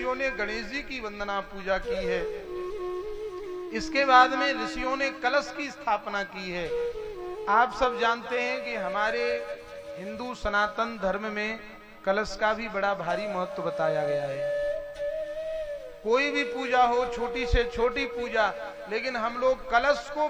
ऋषियों ने गणेश जी की वंदना पूजा की है। इसके बाद में ऋषियों ने कलश की स्थापना की है। आप सब जानते हैं कि हमारे हिंदू सनातन धर्म में कलश का भी बड़ा भारी महत्व बताया गया है। कोई भी पूजा हो, छोटी से छोटी पूजा, लेकिन हम लोग कलश को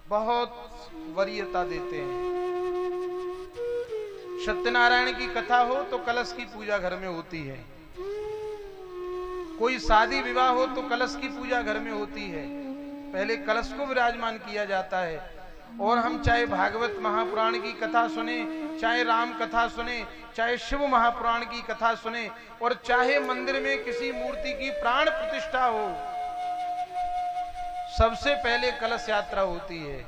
बहुत वरीयता देते हैं। सत्यनारायण की कथा हो तो कलश की पूजा घर में होती है। कोई शादी विवाह हो तो कलश की पूजा घर में होती है। पहले कलश को विराजमान किया जाता है। और हम चाहे भागवत महापुराण की कथा सुने, चाहे राम कथा सुने, चाहे शिव महापुराण की कथा सुने, और चाहे मंदिर में किसी मूर्ति की प्राण प्रतिष्ठा हो, सबसे पहले कलश यात्रा होती है।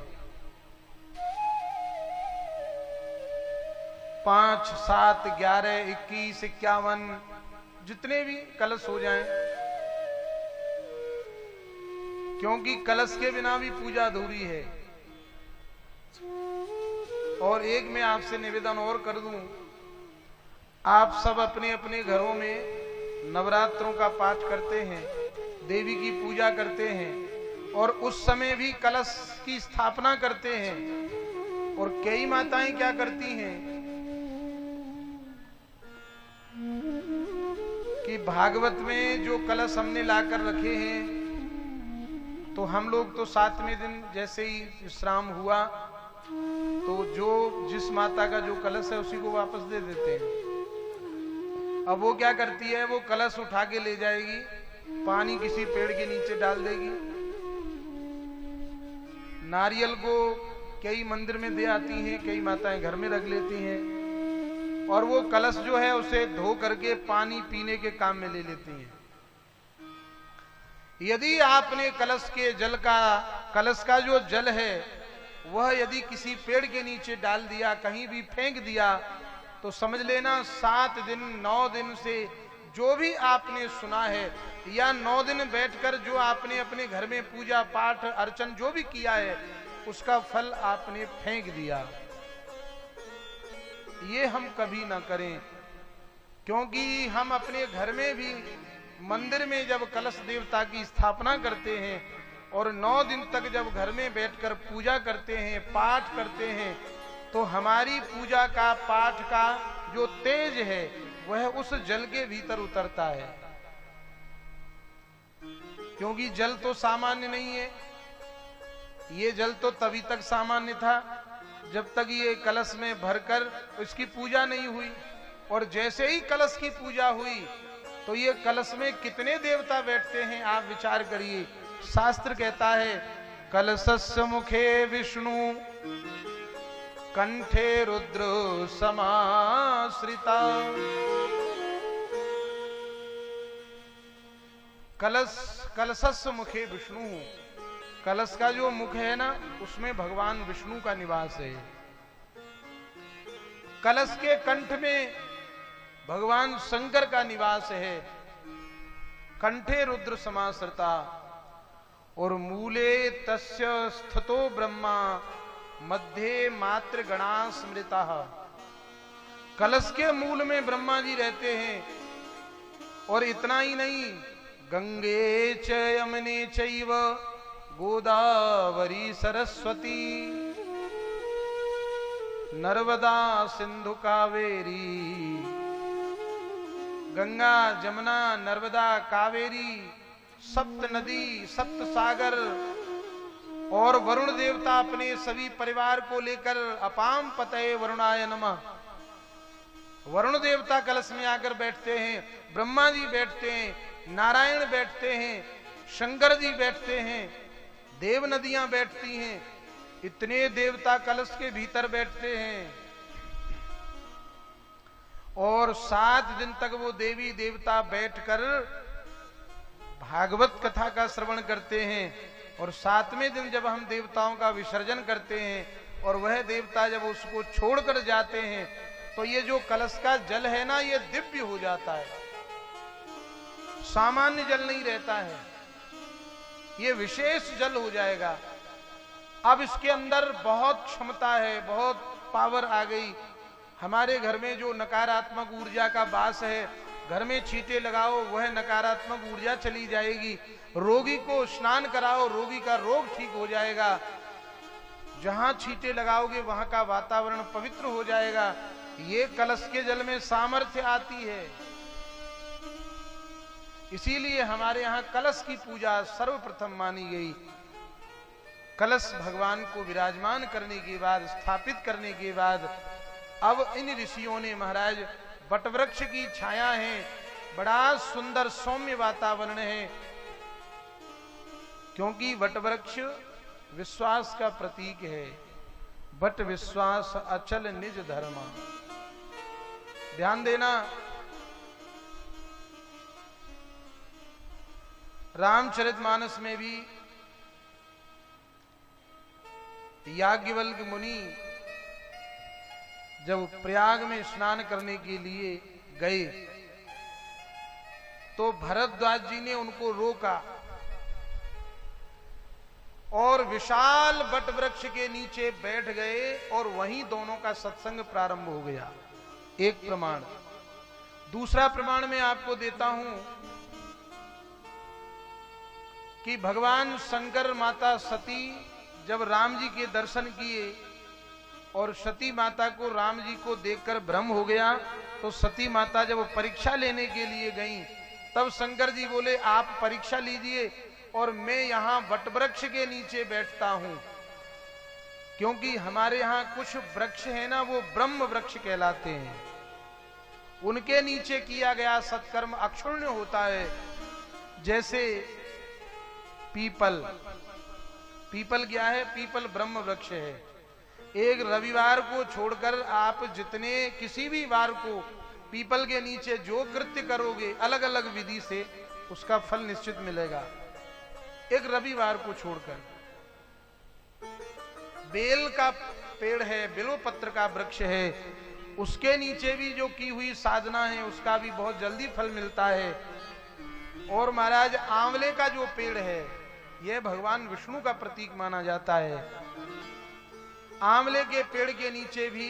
5, 7, 11, 21, 51 जितने भी कलश हो जाएं, क्योंकि कलश के बिना भी पूजा अधूरी है। और एक मैं आपसे निवेदन और कर दूं, आप सब अपने अपने घरों में नवरात्रों का पाठ करते हैं, देवी की पूजा करते हैं, और उस समय भी कलश की स्थापना करते हैं। और कई माताएं क्या करती हैं कि भागवत में जो कलश हमने लाकर रखे हैं, तो हम लोग तो 7वें दिन जैसे ही विश्राम हुआ तो जो जिस माता का जो कलश है उसी को वापस दे देते हैं। अब वो क्या करती है, वो कलश उठा के ले जाएगी, पानी किसी पेड़ के नीचे डाल देगी, नारियल को कई मंदिर में दे आती हैं, कई माताएं घर में रख लेती हैं, और वो कलश जो है उसे धो करके पानी पीने के काम में ले लेती हैं। यदि आपने कलश का जो जल है वह यदि किसी पेड़ के नीचे डाल दिया, कहीं भी फेंक दिया, तो समझ लेना 7 दिन 9 दिन से जो भी आपने सुना है, या 9 दिन बैठकर जो आपने अपने घर में पूजा पाठ अर्चन जो भी किया है, उसका फल आपने फेंक दिया। ये हम कभी ना करें, क्योंकि हम अपने घर में भी मंदिर में जब कलश देवता की स्थापना करते हैं और 9 दिन तक जब घर में बैठकर पूजा करते हैं, पाठ करते हैं, तो हमारी पूजा का पाठ का जो तेज है वह उस जल के भीतर उतरता है। क्योंकि जल तो सामान्य नहीं है, ये जल तो तभी तक सामान्य था जब तक ये कलश में भरकर इसकी पूजा नहीं हुई। और जैसे ही कलश की पूजा हुई तो ये कलश में कितने देवता बैठते हैं आप विचार करिए। शास्त्र कहता है, कलशस्य मुखे विष्णु कंठे रुद्र समाश्रिता। कलशस्य मुखे विष्णु, कलश का जो मुख है ना, उसमें भगवान विष्णु का निवास है। कलश के कंठ में भगवान शंकर का निवास है। कंठे रुद्र समाश्रिता और मूले तस्य स्थितो ब्रह्मा मध्ये मात्र गणा स्मृता। कलश के मूल में ब्रह्मा जी रहते हैं। और इतना ही नहीं, गंगे च यमुने चैव गोदावरी सरस्वती नर्मदा सिंधु कावेरी। गंगा जमुना नर्मदा कावेरी, सप्त नदी सप्त सागर, और वरुण देवता अपने सभी परिवार को लेकर अपाम पतये वरुणाय नमः। वरुण देवता कलश में आकर बैठते हैं, ब्रह्मा जी बैठते हैं, नारायण बैठते हैं, शंकर जी बैठते हैं, देव नदियां बैठती हैं। इतने देवता कलश के भीतर बैठते हैं। और 7 दिन तक वो देवी देवता बैठकर भागवत कथा का श्रवण करते हैं। और 7वें दिन जब हम देवताओं का विसर्जन करते हैं और वह देवता जब उसको छोड़कर जाते हैं, तो ये जो कलश का जल है ना, ये दिव्य हो जाता है, सामान्य जल नहीं रहता है, ये विशेष जल हो जाएगा। अब इसके अंदर बहुत क्षमता है, बहुत पावर आ गई। हमारे घर में जो नकारात्मक ऊर्जा का वास है घर में छींटे लगाओ, वह नकारात्मक ऊर्जा चली जाएगी। रोगी को स्नान कराओ, रोगी का रोग ठीक हो जाएगा। जहां छींटे लगाओगे वहां का वातावरण पवित्र हो जाएगा। ये कलश के जल में सामर्थ्य आती है। इसीलिए हमारे यहां कलश की पूजा सर्वप्रथम मानी गई। कलश भगवान को विराजमान करने के बाद, स्थापित करने के बाद, अब इन ऋषियों ने महाराज वटवृक्ष की छाया है, बड़ा सुंदर सौम्य वातावरण है, क्योंकि वटवृक्ष विश्वास का प्रतीक है। वट विश्वास अचल निज धर्मा। ध्यान देना, रामचरितमानस में भी याज्ञवल्क्य मुनि जब प्रयाग में स्नान करने के लिए गए तो भरद्वाज जी ने उनको रोका और विशाल वट वृक्ष के नीचे बैठ गए और वहीं दोनों का सत्संग प्रारंभ हो गया। एक प्रमाण। दूसरा प्रमाण मैं आपको देता हूं कि भगवान शंकर माता सती जब राम जी के दर्शन किए और सती माता को राम जी को देखकर भ्रम हो गया, तो सती माता जब परीक्षा लेने के लिए गईं, तब शंकर जी बोले आप परीक्षा लीजिए और मैं यहां वटवृक्ष के नीचे बैठता हूं, क्योंकि हमारे यहां कुछ वृक्ष है ना, वो ब्रह्म वृक्ष कहलाते हैं। उनके नीचे किया गया सत्कर्म अक्षुण्ण होता है। जैसे पीपल, पीपल क्या है? पीपल ब्रह्म वृक्ष है। एक रविवार को छोड़कर आप जितने किसी भी वार को पीपल के नीचे जो कृत्य करोगे अलग अलग विधि से, उसका फल निश्चित मिलेगा। एक रविवार को छोड़कर बेल का पेड़ है, बेलो पत्र का वृक्ष है, उसके नीचे भी जो की हुई साधना है उसका भी बहुत जल्दी फल मिलता है। और महाराज आंवले का जो पेड़ है, यह भगवान विष्णु का प्रतीक माना जाता है। आंवले के पेड़ के नीचे भी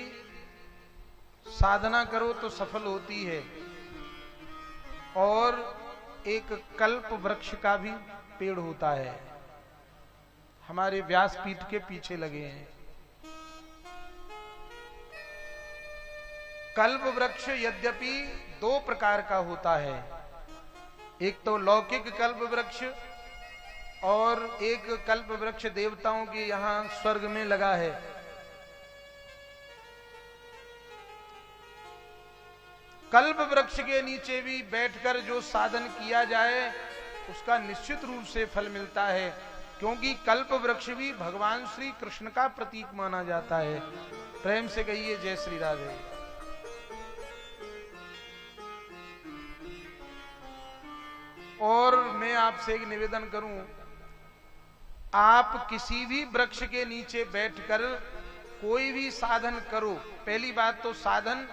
साधना करो तो सफल होती है। और एक कल्प वृक्ष का भी पेड़ होता है, हमारे व्यासपीठ के पीछे लगे हैं। कल्प वृक्ष यद्यपि दो प्रकार का होता है, एक तो लौकिक कल्प वृक्ष और एक कल्प वृक्ष देवताओं के यहां स्वर्ग में लगा है। कल्प वृक्ष के नीचे भी बैठकर जो साधन किया जाए उसका निश्चित रूप से फल मिलता है, क्योंकि कल्प वृक्ष भी भगवान श्री कृष्ण का प्रतीक माना जाता है। प्रेम से कहिए जय श्री राधे। और मैं आपसे एक निवेदन करूं, आप किसी भी वृक्ष के नीचे बैठकर कोई भी साधन करो। पहली बात तो साधन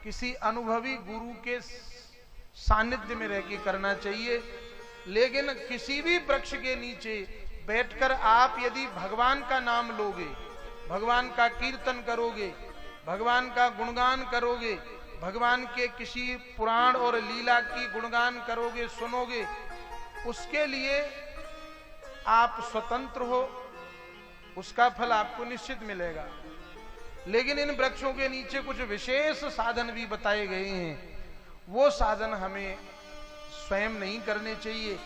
किसी अनुभवी गुरु के सानिध्य में रह के करना चाहिए, लेकिन किसी भी वृक्ष के नीचे बैठकर आप यदि भगवान का नाम लोगे, भगवान का कीर्तन करोगे, भगवान का गुणगान करोगे, भगवान के किसी पुराण और लीला की गुणगान करोगे, सुनोगे, उसके लिए आप स्वतंत्र हो, उसका फल आपको निश्चित मिलेगा। लेकिन इन वृक्षों के नीचे कुछ विशेष साधन भी बताए गए हैं, वो साधन हमें स्वयं नहीं करने चाहिए,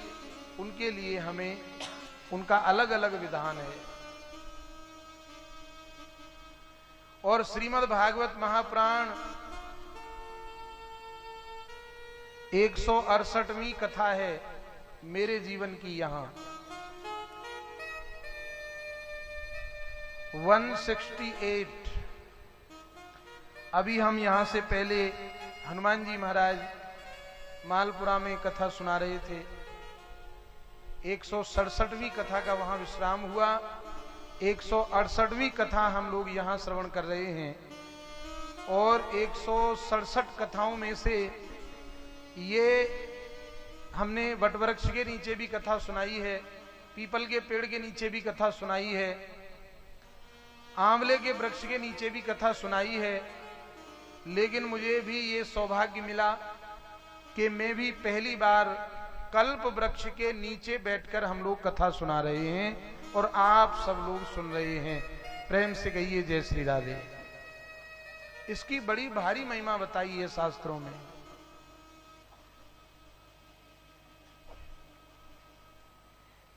उनके लिए हमें उनका अलग अलग विधान है। और श्रीमद् भागवत महापुराण 168वीं कथा है मेरे जीवन की। यहां 168। अभी हम यहां से पहले हनुमान जी महाराज मालपुरा में कथा सुना रहे थे। 167वीं कथा का वहां विश्राम हुआ। 168वीं कथा हम लोग यहां श्रवण कर रहे हैं। और 167 कथाओं में से ये हमने वटवृक्ष के नीचे भी कथा सुनाई है, पीपल के पेड़ के नीचे भी कथा सुनाई है, आंवले के वृक्ष के नीचे भी कथा सुनाई है। लेकिन मुझे भी ये सौभाग्य मिला कि मैं भी पहली बार कल्प वृक्ष के नीचे बैठकर हम लोग कथा सुना रहे हैं और आप सब लोग सुन रहे हैं। प्रेम से कहिए जय श्री राधे। इसकी बड़ी भारी महिमा बताई है शास्त्रों में।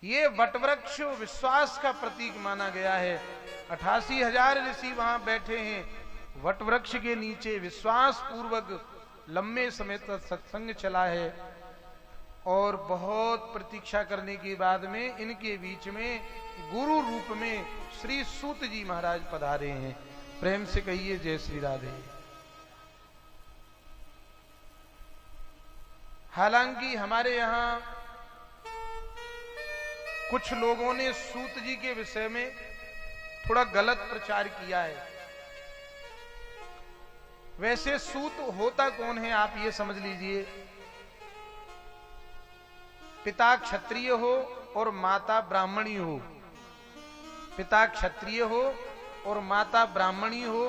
ये वटवृक्ष विश्वास का प्रतीक माना गया है। 88,000 ऋषि वहां बैठे हैं वटवृक्ष के नीचे, विश्वास पूर्वक लंबे समय तक सत्संग चला है और बहुत प्रतीक्षा करने के बाद में इनके बीच में गुरु रूप में श्री सूत जी महाराज पधारे हैं। प्रेम से कहिए जय श्री राधे। हालांकि हमारे यहां कुछ लोगों ने सूत जी के विषय में थोड़ा गलत प्रचार किया है। वैसे सूत होता कौन है आप ये समझ लीजिए। पिता क्षत्रिय हो और माता ब्राह्मणी हो, पिता क्षत्रिय हो और माता ब्राह्मणी हो,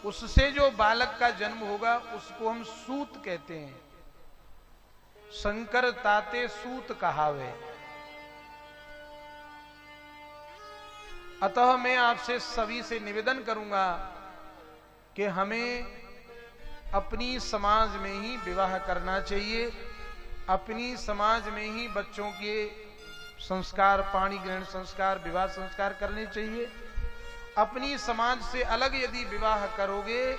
उससे जो बालक का जन्म होगा उसको हम सूत कहते हैं। शंकर ताते सूत कहावे। अतः मैं आपसे सभी से निवेदन करूंगा कि हमें अपनी समाज में ही विवाह करना चाहिए, अपनी समाज में ही बच्चों के संस्कार, पाणी ग्रहण संस्कार, विवाह संस्कार करने चाहिए। अपनी समाज से अलग यदि विवाह करोगे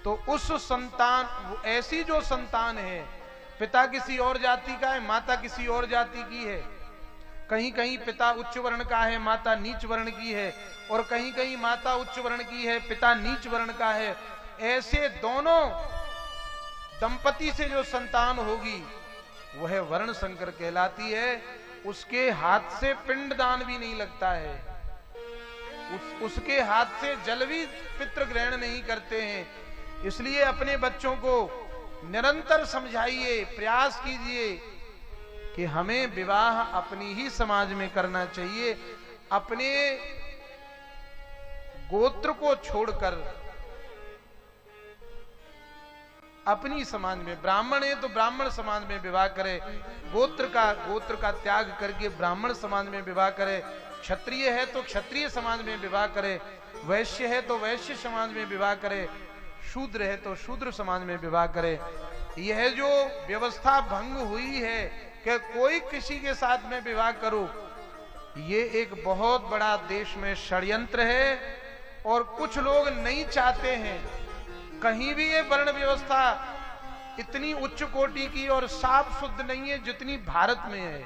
तो उस संतान, ऐसी जो संतान है, पिता किसी और जाति का है, माता किसी और जाति की है, कहीं कहीं पिता उच्च वर्ण का है, माता नीच वर्ण की है, और कहीं कहीं माता उच्च वर्ण की है, पिता नीच वर्ण का है, ऐसे दोनों दंपति से जो संतान होगी वह वर्ण संकर कहलाती है। उसके हाथ से पिंडदान भी नहीं लगता है, उसके हाथ से जल भी पितृ ग्रहण नहीं करते हैं। इसलिए अपने बच्चों को निरंतर समझाइए, प्रयास कीजिए कि हमें विवाह अपनी ही समाज में करना चाहिए। अपने गोत्र को छोड़कर अपनी समाज में, ब्राह्मण है तो ब्राह्मण समाज में विवाह करे, गोत्र का त्याग करके ब्राह्मण समाज में विवाह करे, क्षत्रिय है तो क्षत्रिय समाज में विवाह करे, वैश्य है तो वैश्य समाज में विवाह करे, शूद्र है तो शूद्र समाज में विवाह करे। यह जो व्यवस्था भंग हुई है कि कोई किसी के साथ में विवाह करो, ये एक बहुत बड़ा देश में षड्यंत्र है और कुछ लोग नहीं चाहते हैं कहीं भी ये वर्ण व्यवस्था इतनी उच्च कोटि की और साफ शुद्ध नहीं है जितनी भारत में है।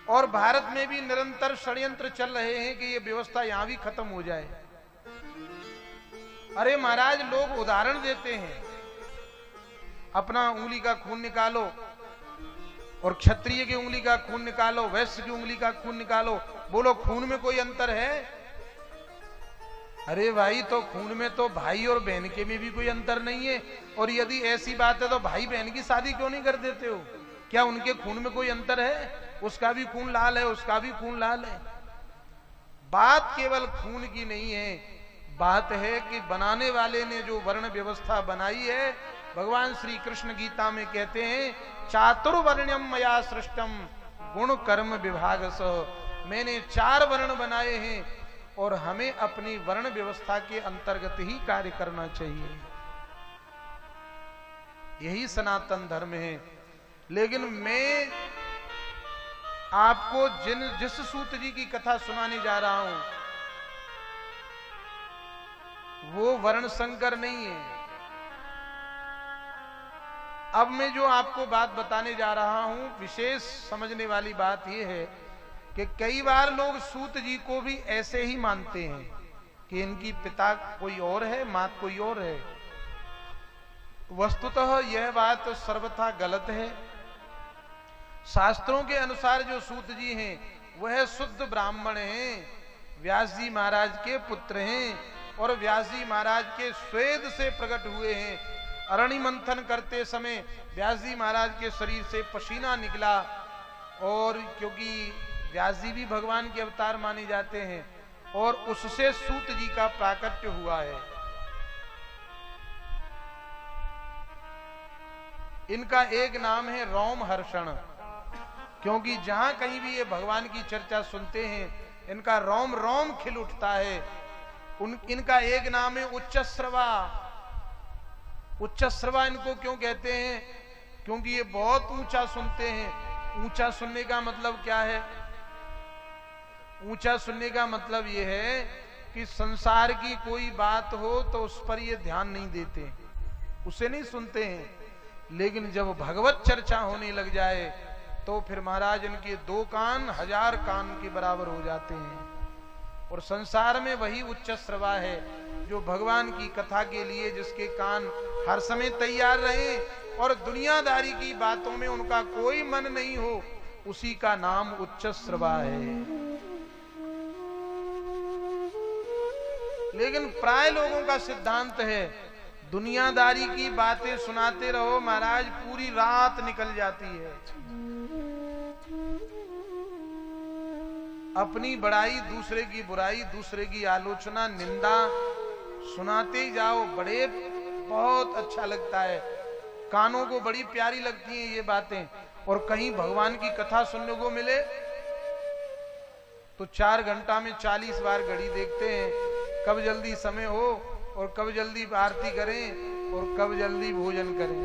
और भारत में भी निरंतर षड्यंत्र चल रहे हैं कि ये व्यवस्था यहां भी खत्म हो जाए। अरे महाराज, लोग उदाहरण देते हैं, अपना उंगली का खून निकालो और क्षत्रिय की उंगली का खून निकालो, वैश्य की उंगली का खून निकालो, बोलो खून में कोई अंतर है? अरे भाई, तो खून में तो भाई और बहन के में भी कोई अंतर नहीं है। और यदि ऐसी बात है तो भाई बहन की शादी क्यों नहीं कर देते हो? क्या उनके खून में कोई अंतर है? उसका भी खून लाल है, उसका भी खून लाल है। बात केवल खून की नहीं है, बात है कि बनाने वाले ने जो वर्ण व्यवस्था बनाई है, भगवान श्री कृष्ण गीता में कहते हैं, चातुर्वर्ण्यम मया सृष्टम गुण कर्म विभाग सह। मैंने 4 वर्ण बनाए हैं और हमें अपनी वर्ण व्यवस्था के अंतर्गत ही कार्य करना चाहिए। यही सनातन धर्म है। लेकिन मैं आपको जिस सूत जी की कथा सुनाने जा रहा हूं वो वर्ण संकर नहीं है। अब मैं जो आपको बात बताने जा रहा हूं, विशेष समझने वाली बात यह है कि कई बार लोग सूत जी को भी ऐसे ही मानते हैं कि इनकी पिता कोई और है, मात कोई और है। वस्तुतः यह बात सर्वथा गलत है। शास्त्रों के अनुसार जो सूत जी हैं वह शुद्ध ब्राह्मण हैं, व्यास जी महाराज के पुत्र हैं और व्यास जी महाराज के स्वेद से प्रकट हुए हैं। अरणि मंथन करते समय व्यास जी महाराज के शरीर से पसीना निकला, और क्योंकि व्यास जी भी भगवान के अवतार माने जाते हैं और उससे सूत जी का प्राकट्य हुआ है। इनका एक नाम है रोम हर्षण, क्योंकि जहां कहीं भी ये भगवान की चर्चा सुनते हैं इनका रोम रोम खिल उठता है। इनका एक नाम है उच्चश्रवा। उच्चश्रवा इनको क्यों कहते हैं? क्योंकि ये बहुत ऊंचा सुनते हैं। ऊंचा सुनने का मतलब क्या है? ऊंचा सुनने का मतलब ये है कि संसार की कोई बात हो तो उस पर ये ध्यान नहीं देते, उसे नहीं सुनते हैं। लेकिन जब भगवत चर्चा होने लग जाए तो फिर महाराज इनके 2 कान 1000 कान के बराबर हो जाते हैं। और संसार में वही उच्च श्रवा है जो भगवान की कथा के लिए जिसके कान हर समय तैयार रहे और दुनियादारी की बातों में उनका कोई मन नहीं हो, उसी का नाम उच्च श्रवा है। लेकिन प्राय लोगों का सिद्धांत है दुनियादारी की बातें सुनाते रहो महाराज, पूरी रात निकल जाती है। अपनी बड़ाई, दूसरे की बुराई, दूसरे की आलोचना, निंदा सुनाते ही जाओ, बड़े बहुत अच्छा लगता है, कानों को बड़ी प्यारी लगती हैं ये बातें। और कहीं भगवान की कथा सुनने को मिले तो 4 घंटा में 40 बार घड़ी देखते हैं, कब जल्दी समय हो और कब जल्दी आरती करें और कब जल्दी भोजन करें।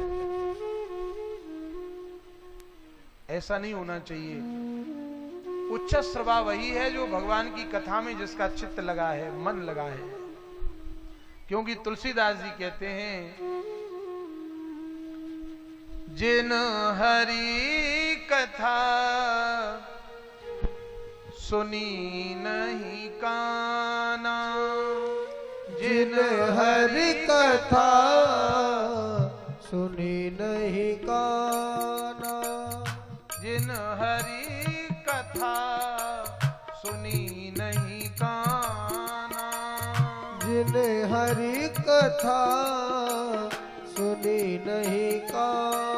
ऐसा नहीं होना चाहिए। उच्च श्रवा वही है जो भगवान की कथा में जिसका चित्त लगा है, मन लगा है। क्योंकि तुलसीदास जी कहते हैं जिन हरि कथा सुनी नहीं काना, जिन हरि कथा सुनी नहीं काना, जिन हरि कथा सुनी नहीं काना, जिन हरि कथा सुनी नहीं काना,